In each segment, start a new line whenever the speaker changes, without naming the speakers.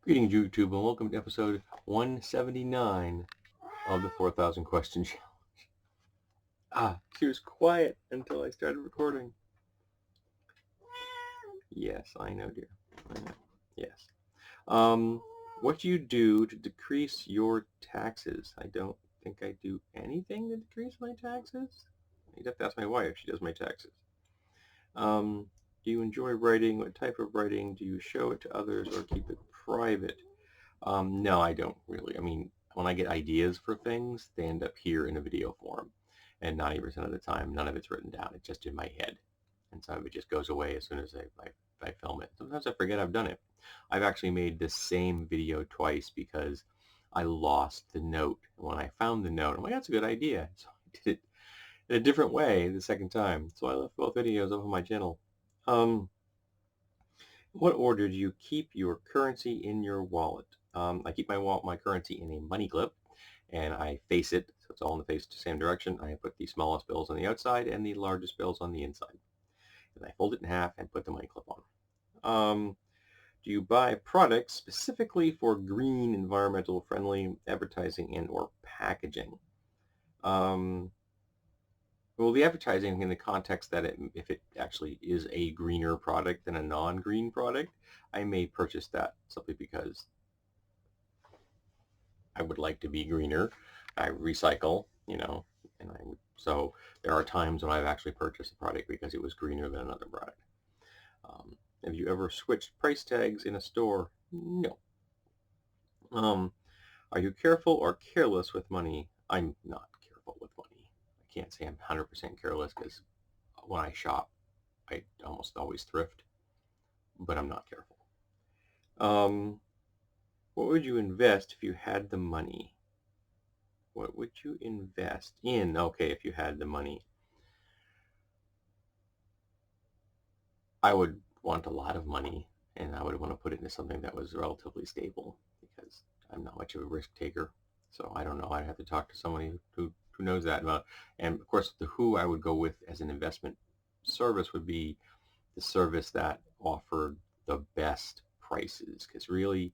Greetings, YouTube, and welcome to episode 179 of the 4,000 Question Challenge. She was quiet until I started recording. Yes, I know, dear. I know. Yes. What do you do to decrease your taxes? I don't think I do anything to decrease my taxes. You'd have to ask my wife. She does my taxes. Do you enjoy writing? What type of writing? Do you show it to others or keep it private? No, I don't really. I mean, when I get ideas for things, they end up here in a video form. And 90% of the time, none of it's written down. It's just in my head. And some of it just goes away as soon as I film it. Sometimes I forget I've done it. I've actually made the same video twice because I lost the note. When I found the note, I'm like, that's a good idea. So I did it in a different way the second time. So I left both videos up on my channel. What order do you keep your currency in your wallet? I keep my currency in a money clip, and I face it, so it's all in the face the same direction. I put the smallest bills on the outside and the largest bills on the inside. And I fold it in half and put the money clip on. Do you buy products specifically for green, environmental friendly advertising and or packaging? Well, the advertising in the context that if it actually is a greener product than a non-green product, I may purchase that simply because I would like to be greener. I recycle, so there are times when I've actually purchased a product because it was greener than another product. Have you ever switched price tags in a store? No. Are you careful or careless with money? I'm not careful with money. I can't say I'm 100% careless because when I shop, I almost always thrift, but I'm not careful. What would you invest if you had the money? What would you invest in? Okay, if you had the money. I would want a lot of money, and I would want to put it into something that was relatively stable because I'm not much of a risk taker. So I don't know. I'd have to talk to somebody who knows that about. And of course, the who I would go with as an investment service would be the service that offered the best prices, because really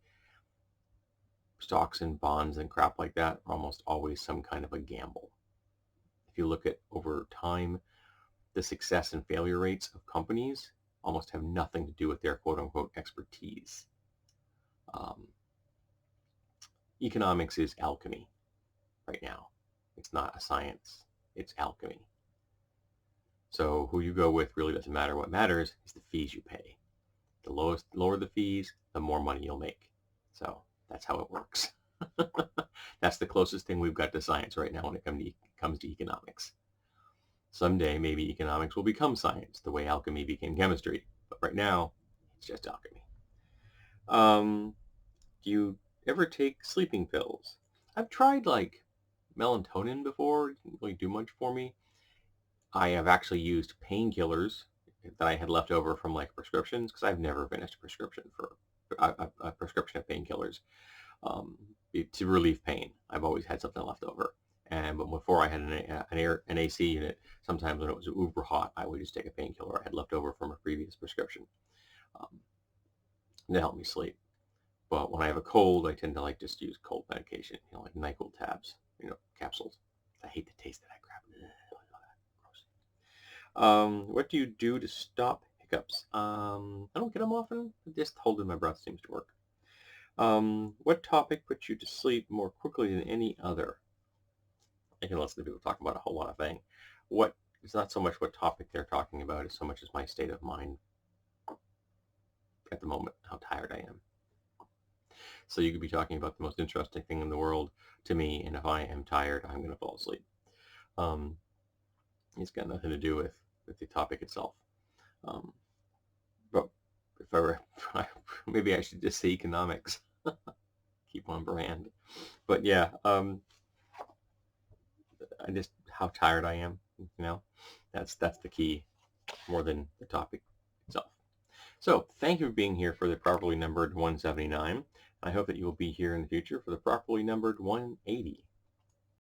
stocks and bonds and crap like that are almost always some kind of a gamble. If you look at over time, the success and failure rates of companies almost have nothing to do with their quote unquote expertise. Um, Economics is alchemy right now. It's not a science, it's alchemy. So who you go with really doesn't matter. What matters is the fees you pay. The lower the fees, the more money you'll make. So that's how it works. That's the closest thing we've got to science right now when it comes to economics. Someday, maybe economics will become science, the way alchemy became chemistry. But right now, it's just alchemy. Do you ever take sleeping pills? I've tried like melatonin before. It didn't really do much for me. I have actually used painkillers that I had left over from like prescriptions, because I've never finished a prescription for a prescription of painkillers to relieve pain. I've always had something left over. And but before I had an AC unit, sometimes when it was uber hot, I would just take a painkiller I had left over from a previous prescription um, to help me sleep. But when I have a cold, I tend to like just use cold medication, like NyQuil tabs, capsules. I hate the taste of that crap. What do you do to stop hiccups? I don't get them often. Just holding my breath seems to work. What topic puts you to sleep more quickly than any other? I can listen to people talk about a whole lot of things. What it's not so much what topic they're talking about as so much as my state of mind at the moment, how tired I am. So you could be talking about the most interesting thing in the world to me, and if I am tired, I'm going to fall asleep. It's got nothing to do with the topic itself. But if I were, maybe I should just say economics. Keep on brand. But yeah, I just how tired I am. That's the key more than the topic itself. So thank you for being here for the properly numbered 179. I hope that you will be here in the future for the properly numbered 180.